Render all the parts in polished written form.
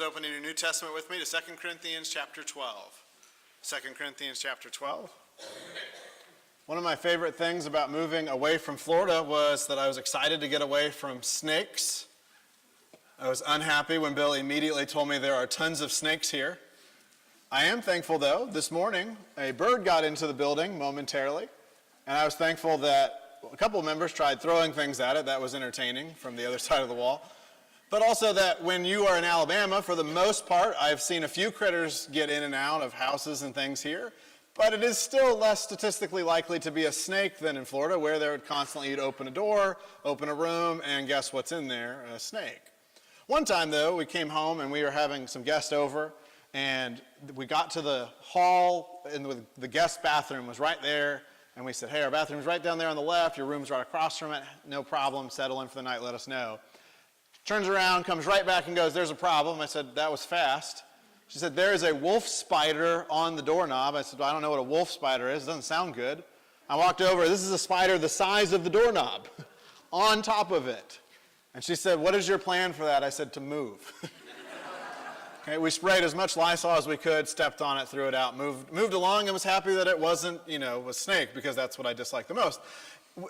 Opening your New Testament with me to 2 Corinthians chapter 12. 2 Corinthians chapter 12. One of my favorite things about moving away from Florida was that I was excited to get away from snakes. I was unhappy when Bill immediately told me there are tons of snakes here. I am thankful, though, this morning a bird got into the building momentarily, and I was thankful that a couple of members tried throwing things at it. That was entertaining from the other side of the wall. But also that when you are in Alabama, for the most part, I've seen a few critters get in and out of houses and things here, but it is still less statistically likely to be a snake than in Florida, where they would constantly open a door, open a room, and guess what's in there? A snake. One time, though, we came home and we were having some guests over, and we got to the hall, and the guest bathroom was right there, and we said, hey, our bathroom's right down there on the left, your room's right across from it, no problem, settle in for the night, let us know. Turns around, comes right back and goes, there's a problem. I said, that was fast. She said, there is a wolf spider on the doorknob. I said, well, I don't know what a wolf spider is. It doesn't sound good. I walked over. This is a spider the size of the doorknob on top of it. And she said, what is your plan for that? I said, to move. Okay, we sprayed as much Lysol as we could, stepped on it, threw it out, moved along, and was happy that it wasn't, a snake, because that's what I dislike the most.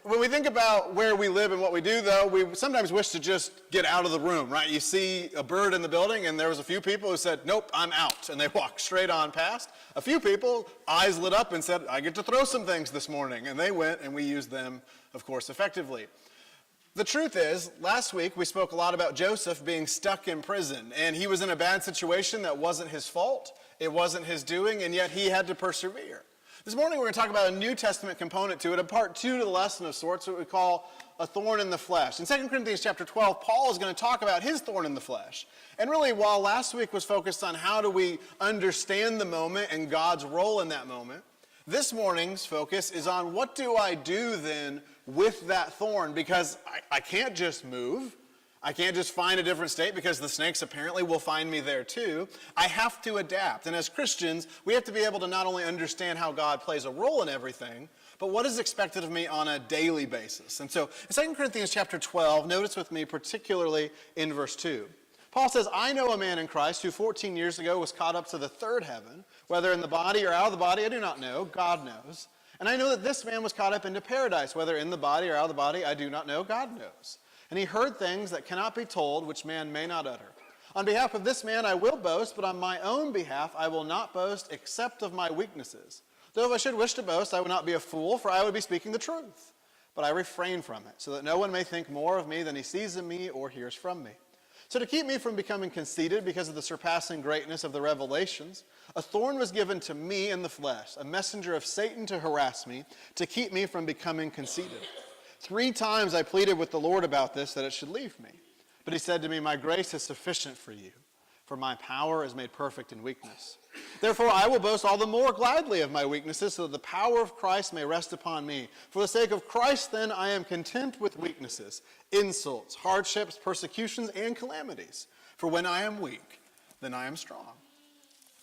When we think about where we live and what we do, though, we sometimes wish to just get out of the room, right? You see a bird in the building, and there was a few people who said, nope, I'm out, and they walked straight on past. A few people, eyes lit up and said, I get to throw some things this morning, and they went, and we used them, of course, effectively. The truth is, last week we spoke a lot about Joseph being stuck in prison, and he was in a bad situation that wasn't his fault, it wasn't his doing, and yet he had to persevere. This morning we're going to talk about a New Testament component to it, a part two to the lesson of sorts, what we call a thorn in the flesh. In 2 Corinthians chapter 12, Paul is going to talk about his thorn in the flesh. And really, while last week was focused on how do we understand the moment and God's role in that moment, this morning's focus is on what do I do then with that thorn, because I can't just move. I can't just find a different state because the snakes apparently will find me there too. I have to adapt. And as Christians, we have to be able to not only understand how God plays a role in everything, but what is expected of me on a daily basis. And so in 2 Corinthians chapter 12, notice with me particularly in verse 2. Paul says, I know a man in Christ who 14 years ago was caught up to the third heaven, whether in the body or out of the body, I do not know, God knows. And I know that this man was caught up into paradise, whether in the body or out of the body, I do not know, God knows. And he heard things that cannot be told, which man may not utter. On behalf of this man I will boast, but on my own behalf I will not boast except of my weaknesses. Though if I should wish to boast, I would not be a fool, for I would be speaking the truth. But I refrain from it, so that no one may think more of me than he sees in me or hears from me. So to keep me from becoming conceited because of the surpassing greatness of the revelations, a thorn was given to me in the flesh, a messenger of Satan to harass me, to keep me from becoming conceited. 3 times I pleaded with the Lord about this, that it should leave me. But he said to me, my grace is sufficient for you, for my power is made perfect in weakness. Therefore I will boast all the more gladly of my weaknesses, so that the power of Christ may rest upon me. For the sake of Christ, then, I am content with weaknesses, insults, hardships, persecutions, and calamities. For when I am weak, then I am strong.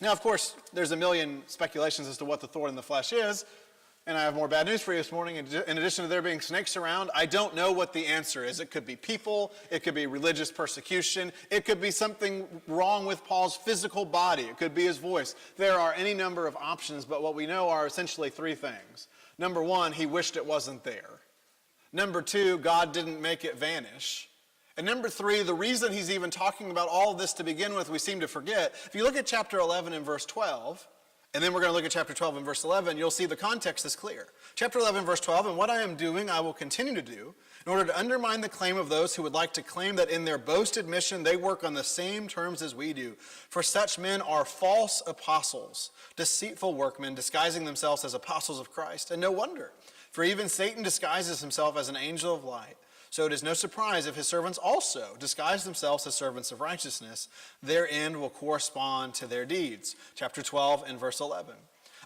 Now, of course, there's a million speculations as to what the thorn in the flesh is. And I have more bad news for you this morning. In addition to there being snakes around, I don't know what the answer is. It could be people. It could be religious persecution. It could be something wrong with Paul's physical body. It could be his voice. There are any number of options, but what we know are essentially 3 things. Number 1, he wished it wasn't there. Number 2, God didn't make it vanish. And number 3, the reason he's even talking about all of this to begin with, we seem to forget. If you look at chapter 11 and verse 12, and then we're going to look at chapter 12 and verse 11, you'll see the context is clear. Chapter 11, verse 12, and what I am doing, I will continue to do, in order to undermine the claim of those who would like to claim that in their boasted mission they work on the same terms as we do. For such men are false apostles, deceitful workmen, disguising themselves as apostles of Christ. And no wonder, for even Satan disguises himself as an angel of light. So it is no surprise if his servants also disguise themselves as servants of righteousness. Their end will correspond to their deeds. Chapter 12 and verse 11.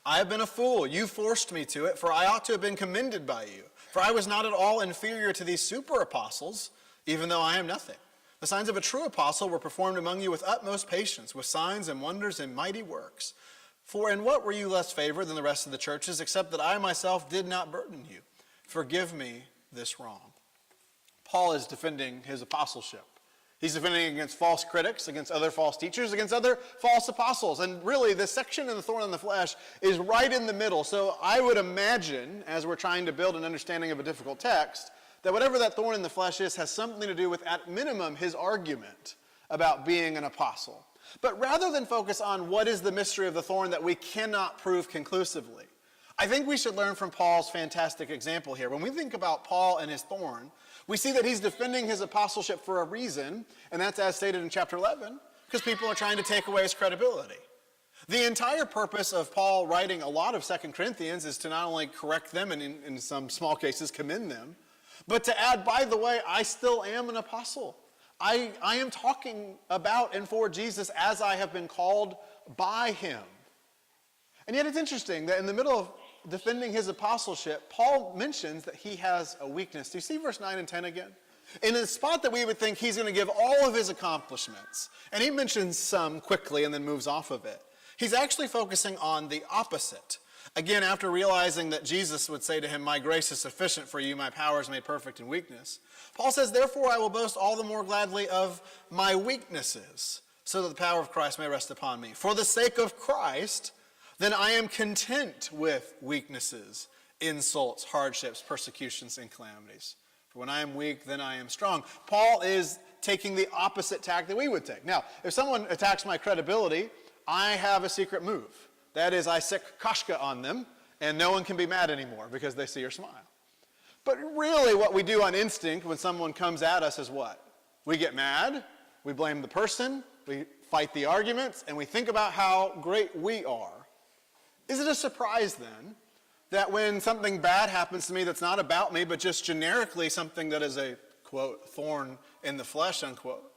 I have been a fool. You forced me to it, for I ought to have been commended by you. For I was not at all inferior to these super apostles, even though I am nothing. The signs of a true apostle were performed among you with utmost patience, with signs and wonders and mighty works. For in what were you less favored than the rest of the churches, except that I myself did not burden you? Forgive me this wrong. Paul is defending his apostleship. He's defending against false critics, against other false teachers, against other false apostles. And really, this section in the Thorn in the Flesh is right in the middle. So I would imagine, as we're trying to build an understanding of a difficult text, that whatever that thorn in the flesh is has something to do with, at minimum, his argument about being an apostle. But rather than focus on what is the mystery of the thorn that we cannot prove conclusively, I think we should learn from Paul's fantastic example here. When we think about Paul and his thorn, we see that he's defending his apostleship for a reason, and that's as stated in chapter 11, because people are trying to take away his credibility. The entire purpose of Paul writing a lot of 2 Corinthians is to not only correct them and in some small cases commend them, but to add, by the way, I still am an apostle. I am talking about and for Jesus as I have been called by him. And yet it's interesting that in the middle of defending his apostleship, Paul mentions that he has a weakness. Do you see verse 9 and 10 again? In a spot that we would think he's going to give all of his accomplishments, and he mentions some quickly and then moves off of it, he's actually focusing on the opposite. Again, after realizing that Jesus would say to him, my grace is sufficient for you, my power is made perfect in weakness, Paul says, therefore I will boast all the more gladly of my weaknesses, so that the power of Christ may rest upon me. For the sake of Christ, then I am content with weaknesses, insults, hardships, persecutions, and calamities. For when I am weak, then I am strong. Paul is taking the opposite tack that we would take. Now, if someone attacks my credibility, I have a secret move. That is, I sick kashka on them, and no one can be mad anymore because they see your smile. But really what we do on instinct when someone comes at us is what? We get mad, we blame the person, we fight the arguments, and we think about how great we are. Is it a surprise then that when something bad happens to me that's not about me, but just generically something that is a, quote, thorn in the flesh, unquote,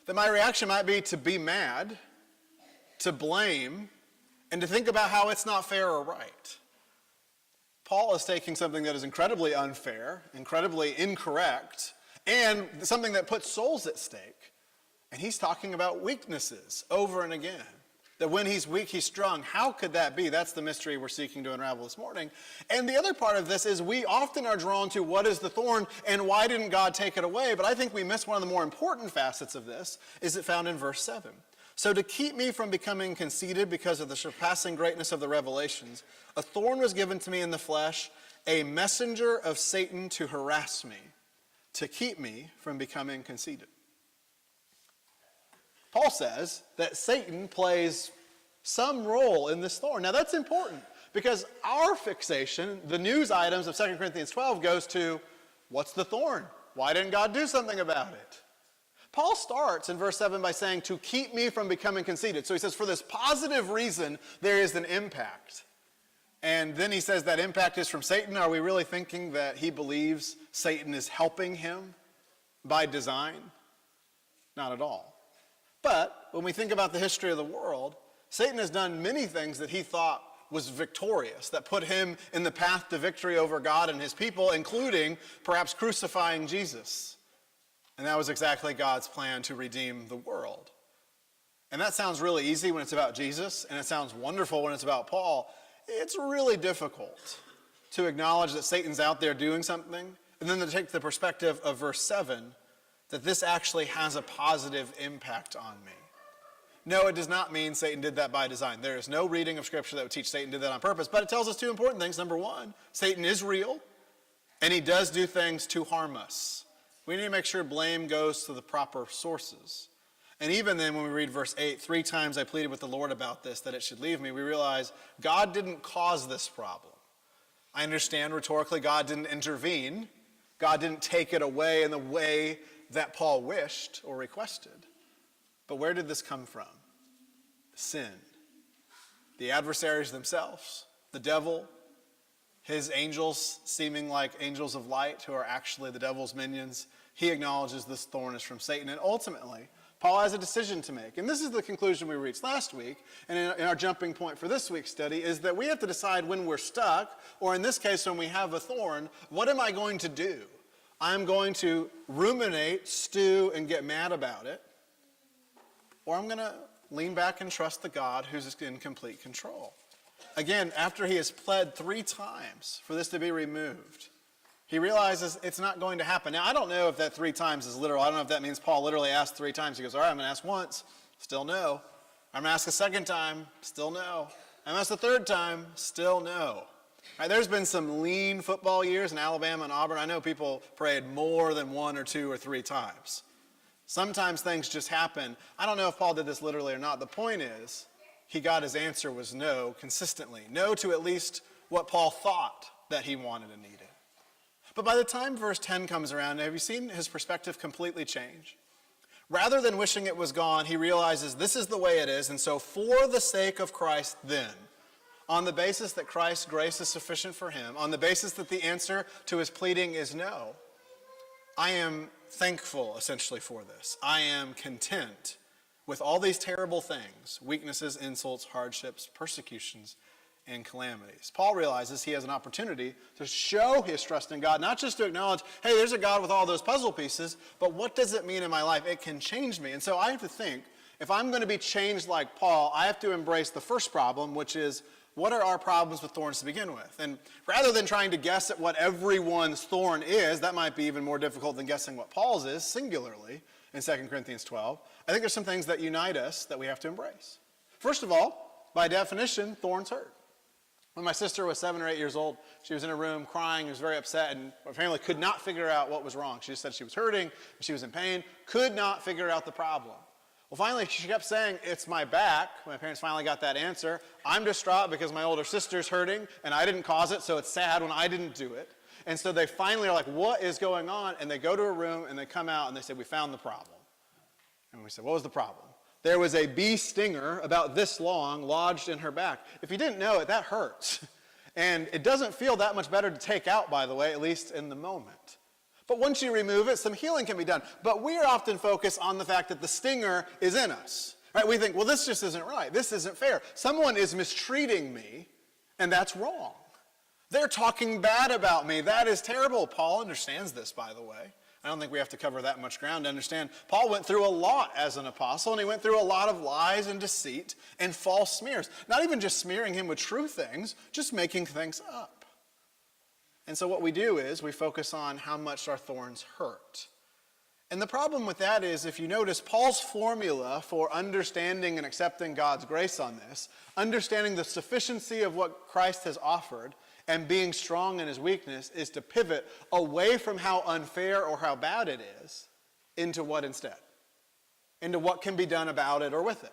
that my reaction might be to be mad, to blame, and to think about how it's not fair or right? Paul is taking something that is incredibly unfair, incredibly incorrect, and something that puts souls at stake. And he's talking about weaknesses over and again. That when he's weak, he's strong. How could that be? That's the mystery we're seeking to unravel this morning. And the other part of this is we often are drawn to what is the thorn and why didn't God take it away? But I think we miss one of the more important facets of this, is it found in verse 7. So to keep me from becoming conceited because of the surpassing greatness of the revelations, a thorn was given to me in the flesh, a messenger of Satan to harass me, to keep me from becoming conceited. Paul says that Satan plays some role in this thorn. Now that's important because our fixation, the news items of 2 Corinthians 12 goes to, what's the thorn? Why didn't God do something about it? Paul starts in verse 7 by saying, to keep me from becoming conceited. So he says, for this positive reason, there is an impact. And then he says that impact is from Satan. Are we really thinking that he believes Satan is helping him by design? Not at all. But when we think about the history of the world, Satan has done many things that he thought was victorious, that put him in the path to victory over God and his people, including perhaps crucifying Jesus. And that was exactly God's plan to redeem the world. And that sounds really easy when it's about Jesus, and it sounds wonderful when it's about Paul. It's really difficult to acknowledge that Satan's out there doing something, and then to take the perspective of verse 7, that this actually has a positive impact on me. No, it does not mean Satan did that by design. There is no reading of Scripture that would teach Satan did that on purpose, but it tells us two important things. Number one, Satan is real, and he does do things to harm us. We need to make sure blame goes to the proper sources. And even then, when we read verse 8, 3 times I pleaded with the Lord about this, that it should leave me, we realize God didn't cause this problem. I understand rhetorically God didn't intervene. God didn't take it away in the way that Paul wished or requested. But where did this come from? Sin. The adversaries themselves, the devil, his angels seeming like angels of light who are actually the devil's minions. He acknowledges this thorn is from Satan. And ultimately, Paul has a decision to make. And this is the conclusion we reached last week, and in our jumping point for this week's study, is that we have to decide when we're stuck, or in this case, when we have a thorn, what am I going to do? I'm going to ruminate, stew, and get mad about it, or I'm going to lean back and trust the God who's in complete control. Again, after he has pled 3 times for this to be removed, He realizes it's not going to happen. Now, I don't know if that 3 times is literal. I don't know if that means Paul literally asked 3 times. He goes, all right, I'm going to ask once. Still no. I'm going to ask a second time. Still no. I'm going to ask the 3rd time. Still no. Right, there's been some lean football years in Alabama and Auburn. I know people prayed more than 1 or 2 or 3 times. Sometimes things just happen. I don't know if Paul did this literally or not. The point is, he got his answer was no consistently. No to at least what Paul thought that he wanted and needed. But by the time verse 10 comes around, have you seen his perspective completely change? Rather than wishing it was gone, he realizes this is the way it is, and so for the sake of Christ then, on the basis that Christ's grace is sufficient for him, on the basis that the answer to his pleading is no, I am thankful essentially for this. I am content with all these terrible things, weaknesses, insults, hardships, persecutions, and calamities. Paul realizes he has an opportunity to show his trust in God, not just to acknowledge, hey, there's a God with all those puzzle pieces, but what does it mean in my life? It can change me. And so I have to think, if I'm going to be changed like Paul, I have to embrace the first problem, which is, what are our problems with thorns to begin with? And rather than trying to guess at what everyone's thorn is, that might be even more difficult than guessing what Paul's is, singularly, in 2 Corinthians 12, I think there's some things that unite us that we have to embrace. First of all, by definition, thorns hurt. When my sister was 7 or 8 years old, she was in a room crying, was very upset, and my family could not figure out what was wrong. She just said she was hurting, she was in pain, could not figure out the problem. Well, finally, she kept saying, it's my back. My parents finally got that answer. I'm distraught because my older sister's hurting, and I didn't cause it, so it's sad when I didn't do it. And so they finally are like, what is going on? And they go to a room, and they come out, and they say, we found the problem. And we said, what was the problem? There was a bee stinger about this long lodged in her back. If you didn't know it, that hurts. And it doesn't feel that much better to take out, by the way, at least in the moment. But once you remove it, some healing can be done. But we are often focused on the fact that the stinger is in us. Right? We think, well, this just isn't right. This isn't fair. Someone is mistreating me, and that's wrong. They're talking bad about me. That is terrible. Paul understands this, by the way. I don't think we have to cover that much ground to understand. Paul went through a lot as an apostle, and he went through a lot of lies and deceit and false smears. Not even just smearing him with true things, just making things up. And so what we do is we focus on how much our thorns hurt. And the problem with that is, if you notice, Paul's formula for understanding and accepting God's grace on this, understanding the sufficiency of what Christ has offered, and being strong in his weakness, is to pivot away from how unfair or how bad it is into what instead? Into what can be done about it or with it.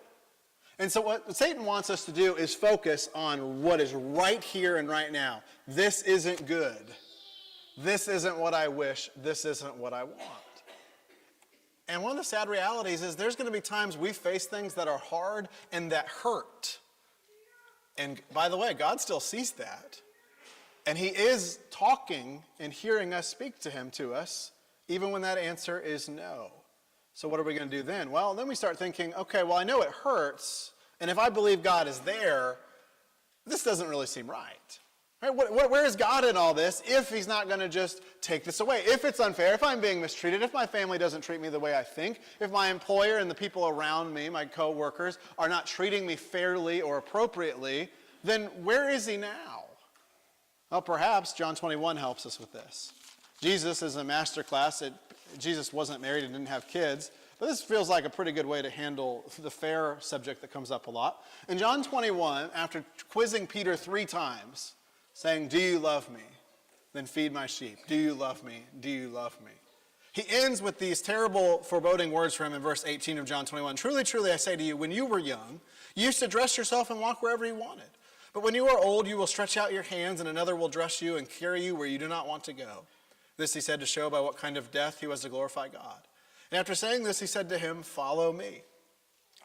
And so what Satan wants us to do is focus on what is right here and right now. This isn't good. This isn't what I wish. This isn't what I want. And one of the sad realities is there's going to be times we face things that are hard and that hurt. And by the way, God still sees that. And he is talking and hearing us speak to him to us, even when that answer is no. So what are we going to do then? Well, then we start thinking, okay, well, I know it hurts, and if I believe God is there, this doesn't really seem right. Right? Where is God in all this if he's not going to just take this away? If it's unfair, if I'm being mistreated, if my family doesn't treat me the way I think, if my employer and the people around me, my co-workers, are not treating me fairly or appropriately, then where is he now? Well, perhaps John 21 helps us with this. Jesus is a master class. Jesus wasn't married and didn't have kids, but this feels like a pretty good way to handle the fair subject that comes up a lot. In John 21, after quizzing Peter 3 times, saying, do you love me? Then feed my sheep. Do you love me? Do you love me? He ends with these terrible, foreboding words for him in verse 18 of John 21. Truly, truly, I say to you, when you were young, you used to dress yourself and walk wherever you wanted. But when you are old, you will stretch out your hands, and another will dress you and carry you where you do not want to go. This he said to show by what kind of death he was to glorify God. And after saying this, he said to him, follow me.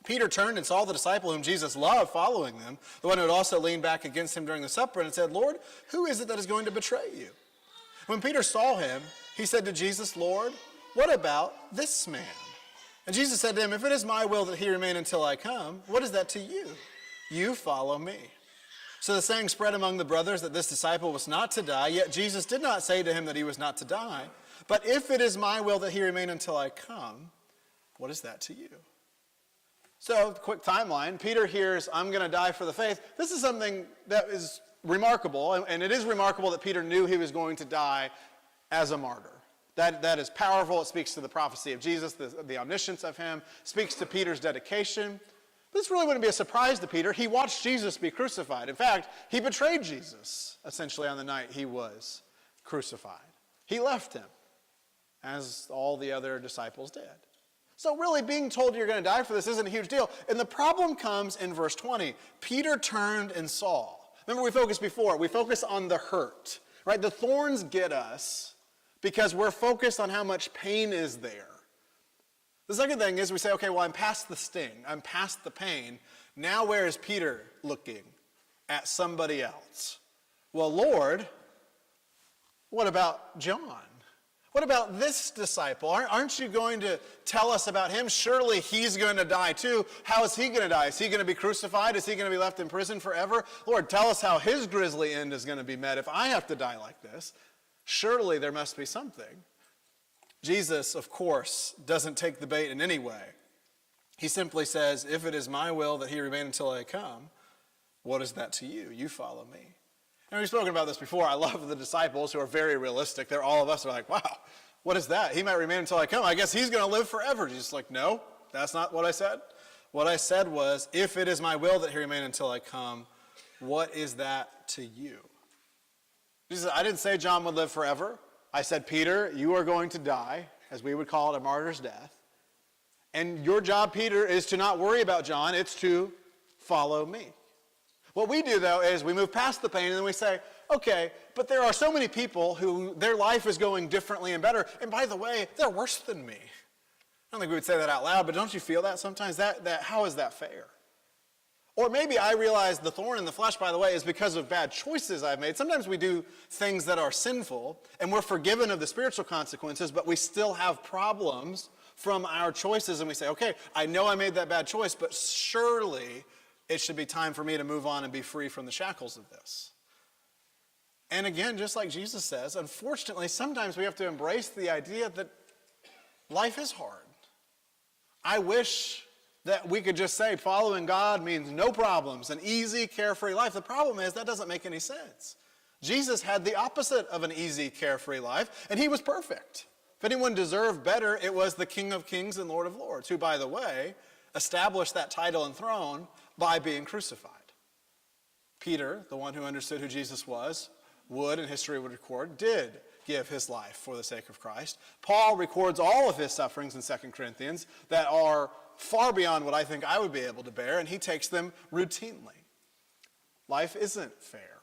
Peter turned and saw the disciple whom Jesus loved following them, the one who had also leaned back against him during the supper, and said, Lord, who is it that is going to betray you? When Peter saw him, he said to Jesus, Lord, what about this man? And Jesus said to him, if it is my will that he remain until I come, what is that to you? You follow me. So the saying spread among the brothers that this disciple was not to die, yet Jesus did not say to him that he was not to die. But if it is my will that he remain until I come, what is that to you? So, quick timeline. Peter hears, I'm going to die for the faith. This is something that is remarkable, and it is remarkable that Peter knew he was going to die as a martyr. That is powerful. It speaks to the prophecy of Jesus, the omniscience of him, speaks to Peter's dedication. But this really wouldn't be a surprise to Peter. He watched Jesus be crucified. In fact, he betrayed Jesus, essentially, on the night he was crucified. He left him, as all the other disciples did. So really, being told you're going to die for this isn't a huge deal. And the problem comes in verse 20. Peter turned and saw. Remember, we focus on the hurt, right? The thorns get us because we're focused on how much pain is there. The second thing is we say, okay, well, I'm past the sting. I'm past the pain. Now where is Peter looking? At somebody else. Well, Lord, what about John? What about this disciple? Aren't you going to tell us about him? Surely he's going to die too. How is he going to die? Is he going to be crucified? Is he going to be left in prison forever? Lord, tell us how his grisly end is going to be met if I have to die like this. Surely there must be something. Jesus, of course, doesn't take the bait in any way. He simply says, if it is my will that he remain until I come, what is that to you? You follow me. And we've spoken about this before. I love the disciples who are very realistic. All of us are like, wow, what is that? He might remain until I come. I guess he's going to live forever. Jesus is like, no, that's not what I said. What I said was, if it is my will that he remain until I come, what is that to you? Jesus, I didn't say John would live forever. I said, Peter, you are going to die, as we would call it, a martyr's death. And your job, Peter, is to not worry about John. It's to follow me. What we do, though, is we move past the pain and then we say, okay, but there are so many people who their life is going differently and better. And by the way, they're worse than me. I don't think we would say that out loud, but don't you feel that sometimes? How is that fair? Or maybe I realize the thorn in the flesh, by the way, is because of bad choices I've made. Sometimes we do things that are sinful, and we're forgiven of the spiritual consequences, but we still have problems from our choices, and we say, okay, I know I made that bad choice, but surely it should be time for me to move on and be free from the shackles of this. And again, just like Jesus says, unfortunately, sometimes we have to embrace the idea that life is hard. I wish that we could just say following God means no problems, an easy, carefree life. The problem is that doesn't make any sense. Jesus had the opposite of an easy, carefree life, and he was perfect. If anyone deserved better, it was the King of Kings and Lord of Lords, who, by the way, established that title and throne by being crucified. Peter, the one who understood who Jesus was, would, and history would record, did give his life for the sake of Christ. Paul records all of his sufferings in 2 Corinthians that are far beyond what I think I would be able to bear, and he takes them routinely. Life isn't fair.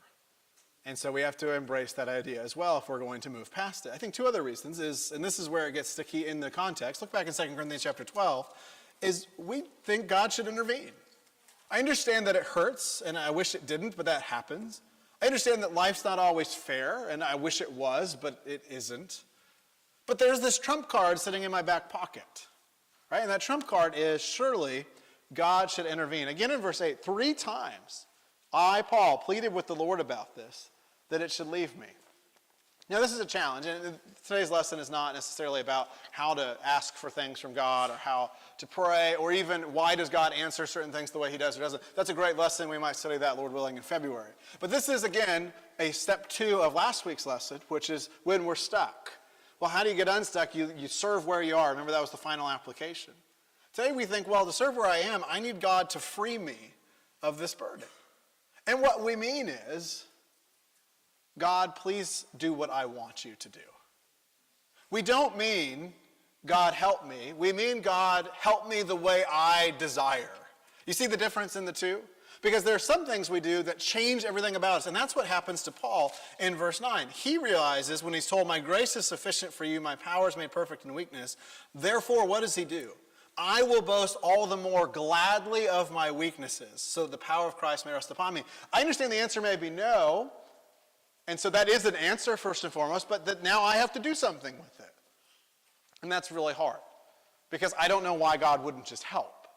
And so we have to embrace that idea as well if we're going to move past it. I think two other reasons is, and this is where it gets sticky in the context, look back in 2 Corinthians chapter 12, is we think God should intervene. I understand that it hurts, and I wish it didn't, but that happens. I understand that life's not always fair, and I wish it was, but it isn't. But there's this trump card sitting in my back pocket. Right? And that trump card is, surely God should intervene. Again in verse 8, 3 times I, Paul, pleaded with the Lord about this, that it should leave me. Now this is a challenge, and today's lesson is not necessarily about how to ask for things from God or how to pray, or even why does God answer certain things the way he does or doesn't. That's a great lesson. We might study that, Lord willing, in February. But this is, again, a step 2 of last week's lesson, which is when we're stuck. Well, how do you get unstuck? You serve where you are. Remember, that was the final application. Today we think, well, to serve where I am, I need God to free me of this burden. And what we mean is, God, please do what I want you to do. We don't mean, God, help me. We mean, God, help me the way I desire. You see the difference in the two? Because there are some things we do that change everything about us. And that's what happens to Paul in verse 9. He realizes when he's told, my grace is sufficient for you, my power is made perfect in weakness. Therefore, what does he do? I will boast all the more gladly of my weaknesses, so that the power of Christ may rest upon me. I understand the answer may be no, and so that is an answer first and foremost, but that now I have to do something with it. And that's really hard, because I don't know why God wouldn't just help.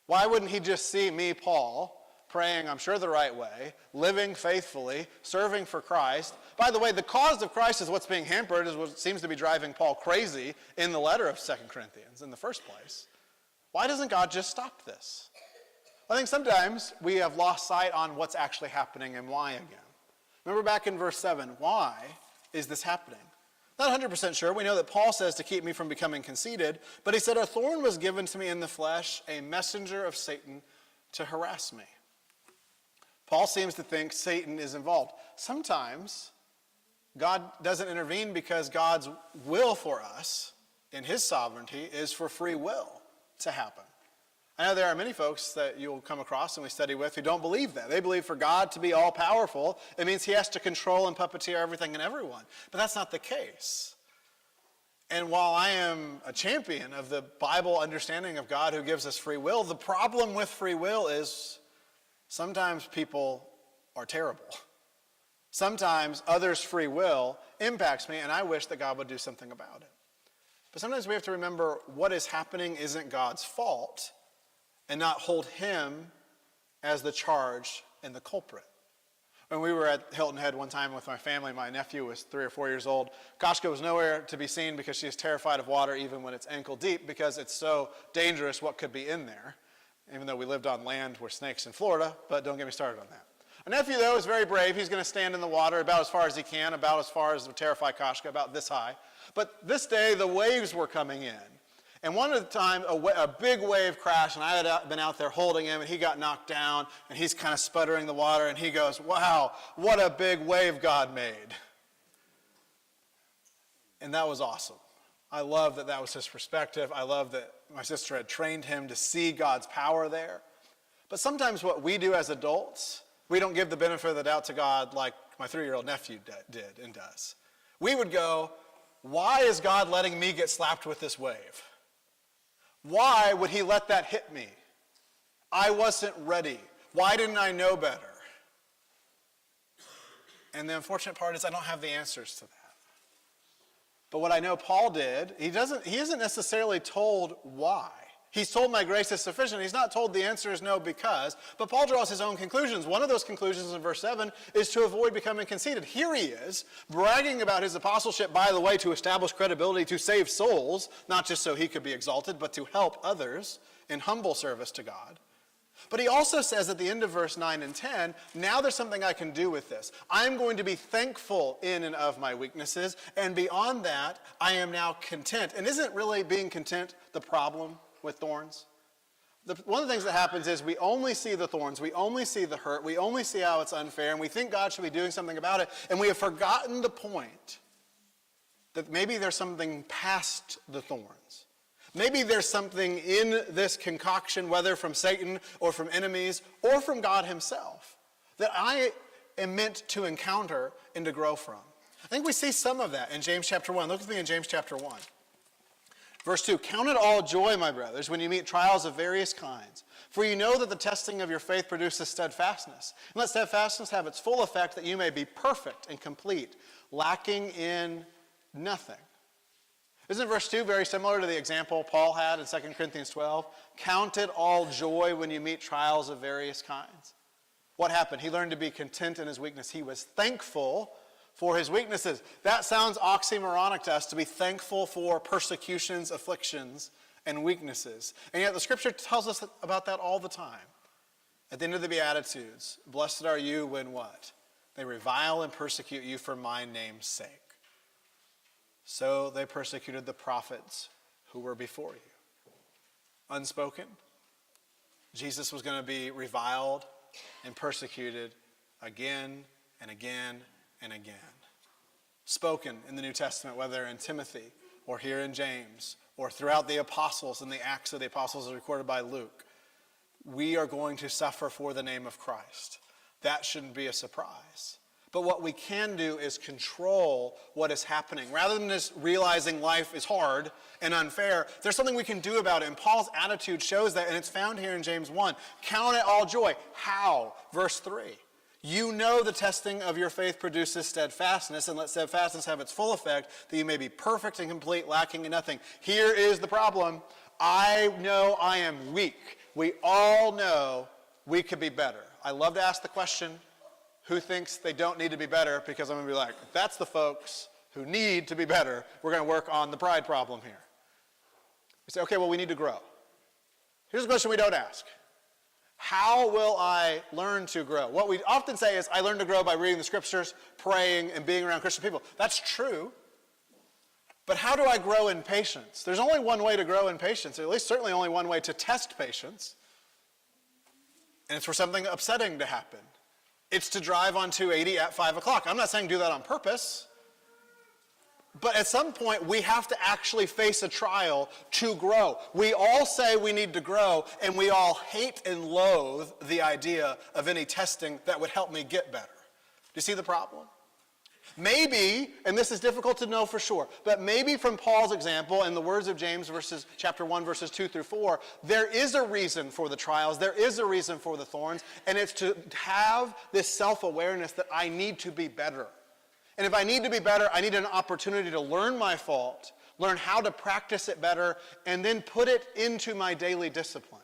Why wouldn't he just see me, Paul, praying, I'm sure the right way, living faithfully, serving for Christ? By the way, the cause of Christ is what's being hampered, is what seems to be driving Paul crazy in the letter of 2 Corinthians in the first place. Why doesn't God just stop this? I think sometimes we have lost sight on what's actually happening and why again. Remember back in verse 7, why is this happening? Not 100% sure. We know that Paul says to keep me from becoming conceited, but he said, a thorn was given to me in the flesh, a messenger of Satan to harass me. Paul seems to think Satan is involved. Sometimes God doesn't intervene because God's will for us in his sovereignty is for free will to happen. I know there are many folks that you'll come across and we study with who don't believe that. They believe for God to be all-powerful, it means he has to control and puppeteer everything and everyone. But that's not the case. And while I am a champion of the Bible understanding of God who gives us free will, the problem with free will is sometimes people are terrible. Sometimes others' free will impacts me, and I wish that God would do something about it. But sometimes we have to remember what is happening isn't God's fault, and not hold him as the charge and the culprit. When we were at Hilton Head one time with my family, my nephew was 3 or 4 years old. Koshka was nowhere to be seen because she is terrified of water even when it's ankle deep because it's so dangerous what could be in there, even though we lived on land where snakes in Florida, but don't get me started on that. My nephew, though, is very brave. He's going to stand in the water about as far as he can, about as far as to terrify Koshka, about this high. But this day, the waves were coming in. And one of the time, a big wave crashed, and I had been out there holding him, and he got knocked down, and he's kind of sputtering the water, and he goes, wow, what a big wave God made. And that was awesome. I love that that was his perspective. I love that my sister had trained him to see God's power there. But sometimes what we do as adults, we don't give the benefit of the doubt to God like my 3-year-old nephew did and does. We would go, why is God letting me get slapped with this wave? Why would he let that hit me? I wasn't ready. Why didn't I know better? And the unfortunate part is I don't have the answers to that. But what I know Paul did, he isn't necessarily told why. He's told my grace is sufficient. He's not told the answer is no because, but Paul draws his own conclusions. One of those conclusions in verse 7 is to avoid becoming conceited. Here he is, bragging about his apostleship, by the way, to establish credibility, to save souls, not just so he could be exalted, but to help others in humble service to God. But he also says at the end of verse 9 and 10, now there's something I can do with this. I'm going to be thankful in and of my weaknesses, and beyond that, I am now content. And isn't really being content the problem with thorns? One of the things that happens is we only see the thorns, we only see the hurt, we only see how it's unfair, and we think God should be doing something about it, and we have forgotten the point that maybe there's something past the thorns. Maybe there's something in this concoction, whether from Satan or from enemies or from God himself, that I am meant to encounter and to grow from. I think we see some of that in James chapter 1. Look with me in James chapter 1. Verse 2, count it all joy, my brothers, when you meet trials of various kinds. For you know that the testing of your faith produces steadfastness. And let steadfastness have its full effect, that you may be perfect and complete, lacking in nothing. Isn't verse 2 very similar to the example Paul had in 2 Corinthians 12? Count it all joy when you meet trials of various kinds. What happened? He learned to be content in his weakness. He was thankful for his weaknesses. That sounds oxymoronic to us, to be thankful for persecutions, afflictions, and weaknesses. And yet the scripture tells us about that all the time. At the end of the Beatitudes, blessed are you when what? They revile and persecute you for my name's sake. So they persecuted the prophets who were before you. Unspoken, Jesus was going to be reviled and persecuted again and again and again. Spoken in the New Testament, whether in Timothy or here in James or throughout the apostles and the Acts of the Apostles as recorded by Luke, we are going to suffer for the name of Christ. That shouldn't be a surprise. But what we can do is control what is happening. Rather than just realizing life is hard and unfair, there's something we can do about it. And Paul's attitude shows that, and it's found here in James 1. Count it all joy. How? Verse 3. You know the testing of your faith produces steadfastness, and let steadfastness have its full effect, that you may be perfect and complete, lacking in nothing. Here is the problem. I know I am weak. We all know we could be better. I love to ask the question, who thinks they don't need to be better? Because I'm going to be like, that's the folks who need to be better. We're going to work on the pride problem here. We say, okay, well, we need to grow. Here's a question we don't ask. How will I learn to grow? What we often say is, I learn to grow by reading the scriptures, praying, and being around Christian people. That's true. But how do I grow in patience? There's only one way to grow in patience, or at least certainly only one way to test patience. And it's for something upsetting to happen. It's to drive on 280 at 5 o'clock. I'm not saying do that on purpose. But at some point, we have to actually face a trial to grow. We all say we need to grow, and we all hate and loathe the idea of any testing that would help me get better. Do you see the problem? Maybe, and this is difficult to know for sure, but maybe from Paul's example in the words of James chapter 1, verses 2 through 4, there is a reason for the trials, there is a reason for the thorns, and it's to have this self-awareness that I need to be better. And if I need to be better, I need an opportunity to learn my fault, learn how to practice it better, and then put it into my daily discipline.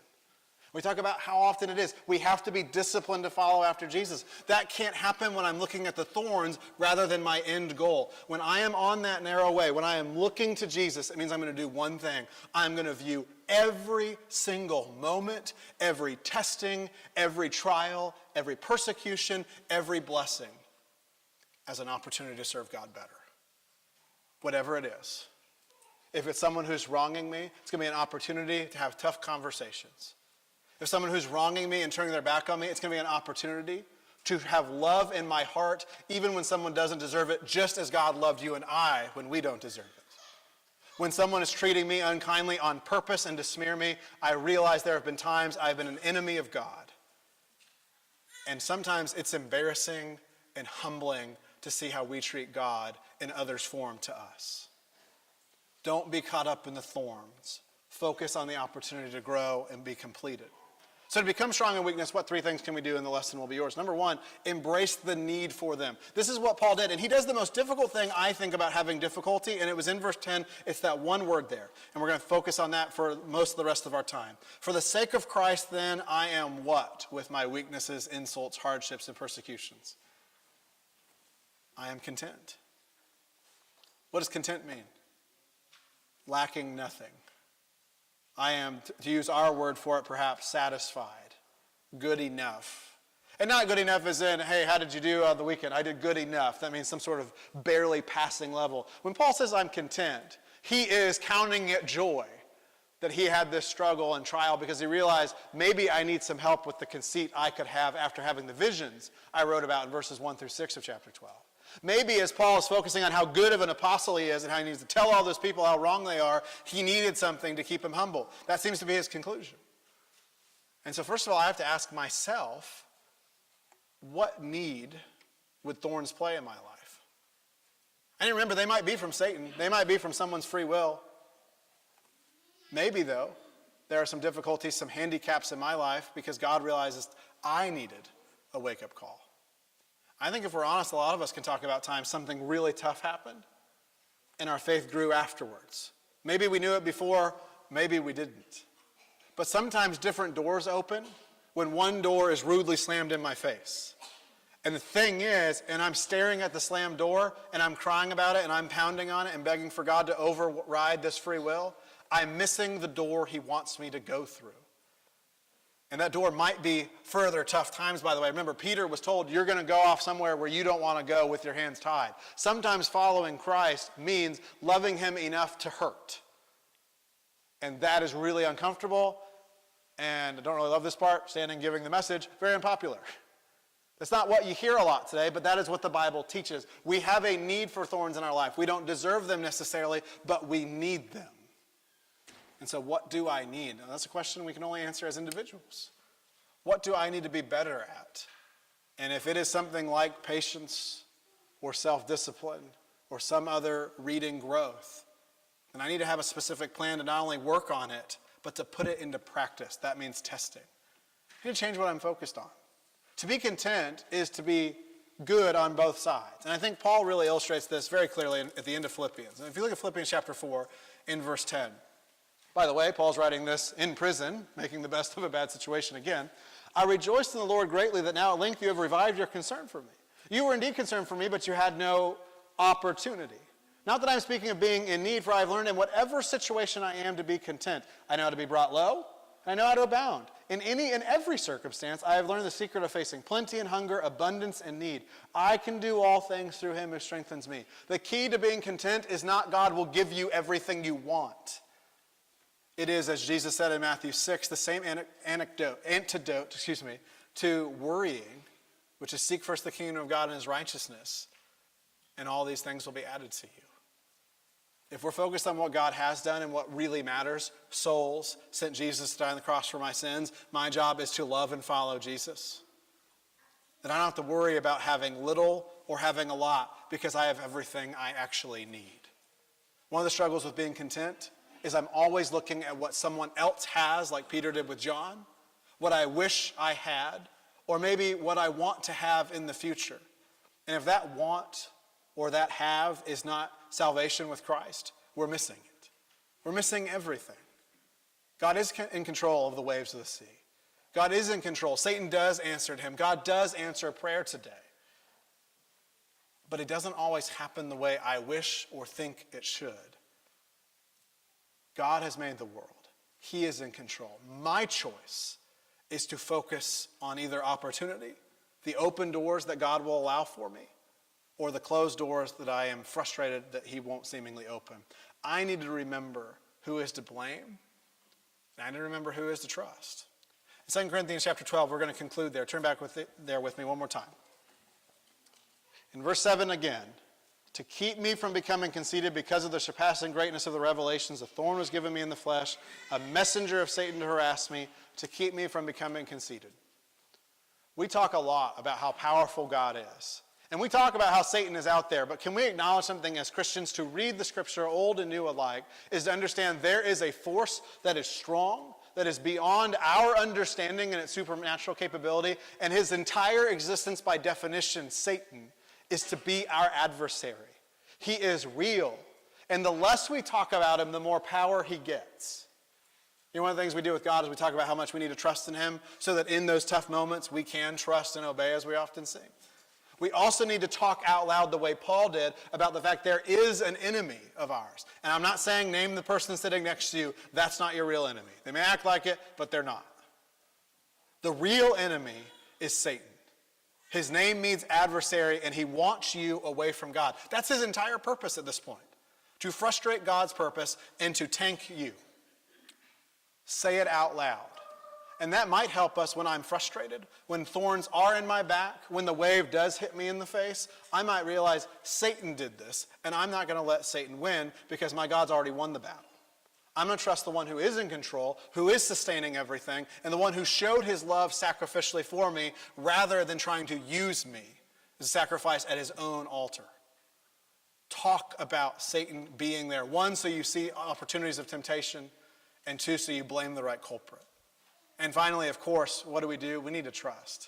We talk about how often it is. We have to be disciplined to follow after Jesus. That can't happen when I'm looking at the thorns rather than my end goal. When I am on that narrow way, when I am looking to Jesus, it means I'm going to do one thing. I'm going to view every single moment, every testing, every trial, every persecution, every blessing as an opportunity to serve God better. Whatever it is. If it's someone who's wronging me, it's going to be an opportunity to have tough conversations. If someone who's wronging me and turning their back on me, it's going to be an opportunity to have love in my heart, even when someone doesn't deserve it, just as God loved you and I when we don't deserve it. When someone is treating me unkindly on purpose and to smear me, I realize there have been times I've been an enemy of God. And sometimes it's embarrassing and humbling to see how we treat God in others' form to us. Don't be caught up in the thorns. Focus on the opportunity to grow and be completed. So to become strong in weakness, what 3 things can we do? And the lesson will be yours. Number 1, embrace the need for them. This is what Paul did. And he does the most difficult thing, I think, about having difficulty. And it was in verse 10. It's that one word there. And we're going to focus on that for most of the rest of our time. For the sake of Christ, then, I am what? With my weaknesses, insults, hardships, and persecutions. I am content. What does content mean? Lacking nothing. I am, to use our word for it, perhaps satisfied, good enough. And not good enough as in, hey, how did you do on the weekend? I did good enough. That means some sort of barely passing level. When Paul says I'm content, he is counting it joy that he had this struggle and trial because he realized maybe I need some help with the conceit I could have after having the visions I wrote about in verses 1 through 6 of chapter 12. Maybe as Paul is focusing on how good of an apostle he is and how he needs to tell all those people how wrong they are, he needed something to keep him humble. That seems to be his conclusion. And so first of all, I have to ask myself, what need would thorns play in my life? And remember, they might be from Satan. They might be from someone's free will. Maybe, though, there are some difficulties, some handicaps in my life because God realizes I needed a wake-up call. I think if we're honest, a lot of us can talk about times something really tough happened and our faith grew afterwards. Maybe we knew it before, maybe we didn't. But sometimes different doors open when one door is rudely slammed in my face. And the thing is, and I'm staring at the slammed door and I'm crying about it and I'm pounding on it and begging for God to override this free will, I'm missing the door he wants me to go through. And that door might be further tough times, by the way. Remember, Peter was told, you're going to go off somewhere where you don't want to go with your hands tied. Sometimes following Christ means loving him enough to hurt. And that is really uncomfortable. And I don't really love this part, standing giving the message, very unpopular. That's not what you hear a lot today, but that is what the Bible teaches. We have a need for thorns in our life. We don't deserve them necessarily, but we need them. And so what do I need? Now, that's a question we can only answer as individuals. What do I need to be better at? And if it is something like patience or self-discipline or some other reading growth, then I need to have a specific plan to not only work on it, but to put it into practice. That means testing. I need to change what I'm focused on. To be content is to be good on both sides. And I think Paul really illustrates this very clearly at the end of Philippians. And if you look at Philippians chapter 4 in verse 10, by the way, Paul's writing this in prison, making the best of a bad situation again. I rejoiced in the Lord greatly that now at length you have revived your concern for me. You were indeed concerned for me, but you had no opportunity. Not that I'm speaking of being in need, for I have learned in whatever situation I am to be content. I know how to be brought low, I know how to abound. In any and every circumstance, I have learned the secret of facing plenty and hunger, abundance and need. I can do all things through him who strengthens me. The key to being content is not God will give you everything you want. It is, as Jesus said in Matthew 6, the same antidote to worrying, which is seek first the kingdom of God and his righteousness, and all these things will be added to you. If we're focused on what God has done and what really matters, souls, sent Jesus to die on the cross for my sins, my job is to love and follow Jesus. Then I don't have to worry about having little or having a lot because I have everything I actually need. One of the struggles with being content is I'm always looking at what someone else has, like Peter did with John, what I wish I had, or maybe what I want to have in the future. And if that want or that have is not salvation with Christ, we're missing it. We're missing everything. God is in control of the waves of the sea. God is in control. Satan does answer to him. God does answer prayer today. But it doesn't always happen the way I wish or think it should. God has made the world. He is in control. My choice is to focus on either opportunity, the open doors that God will allow for me, or the closed doors that I am frustrated that he won't seemingly open. I need to remember who is to blame, and I need to remember who is to trust. In 2 Corinthians chapter 12, we're going to conclude there. Turn back with me one more time. In verse 7 again, to keep me from becoming conceited because of the surpassing greatness of the revelations, a thorn was given me in the flesh, a messenger of Satan to harass me, to keep me from becoming conceited. We talk a lot about how powerful God is. And we talk about how Satan is out there, but can we acknowledge something as Christians to read the scripture, old and new alike, is to understand there is a force that is strong, that is beyond our understanding and its supernatural capability, and his entire existence by definition, Satan, is to be our adversary. He is real, and the less we talk about him, the more power he gets. You know, one of the things we do with God is we talk about how much we need to trust in him so that in those tough moments we can trust and obey, as we often sing. We also need to talk out loud the way Paul did about the fact there is an enemy of ours. And I'm not saying name the person sitting next to you. That's not your real enemy. They may act like it, but they're not. The real enemy is Satan. His name means adversary, and he wants you away from God. That's his entire purpose at this point, to frustrate God's purpose and to tank you. Say it out loud. And that might help us when I'm frustrated, when thorns are in my back, when the wave does hit me in the face. I might realize Satan did this, and I'm not going to let Satan win because my God's already won the battle. I'm going to trust the one who is in control, who is sustaining everything, and the one who showed his love sacrificially for me rather than trying to use me as a sacrifice at his own altar. Talk about Satan being there. One, so you see opportunities of temptation, and two, so you blame the right culprit. And finally, of course, what do? We need to trust.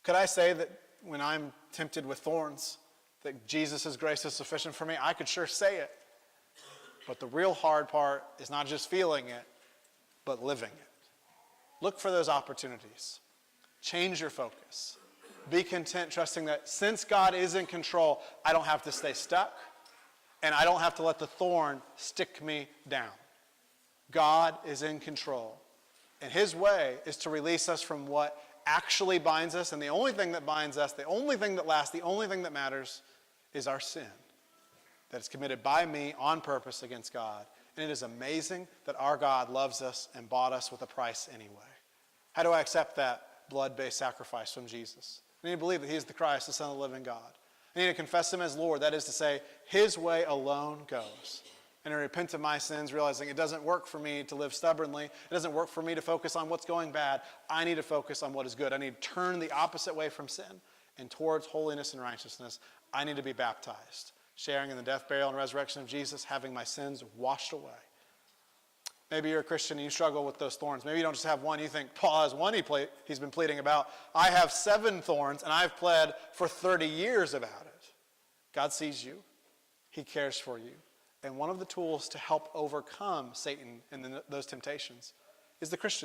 Could I say that when I'm tempted with thorns, that Jesus' grace is sufficient for me? I could sure say it. But the real hard part is not just feeling it, but living it. Look for those opportunities. Change your focus. Be content trusting that since God is in control, I don't have to stay stuck, and I don't have to let the thorn stick me down. God is in control. And his way is to release us from what actually binds us. And the only thing that binds us, the only thing that lasts, the only thing that matters is our sin that is committed by me on purpose against God. And it is amazing that our God loves us and bought us with a price anyway. How do I accept that blood-based sacrifice from Jesus? I need to believe that he is the Christ, the Son of the living God. I need to confess him as Lord. That is to say, his way alone goes. And I repent of my sins, realizing it doesn't work for me to live stubbornly. It doesn't work for me to focus on what's going bad. I need to focus on what is good. I need to turn the opposite way from sin and towards holiness and righteousness. I need to be baptized, sharing in the death, burial, and resurrection of Jesus, having my sins washed away. Maybe you're a Christian and you struggle with those thorns. Maybe you don't just have one. You think, Paul has one he's been pleading about. I have 7 thorns, and I've pled for 30 years about it. God sees you. He cares for you. And one of the tools to help overcome Satan and those temptations is the Christian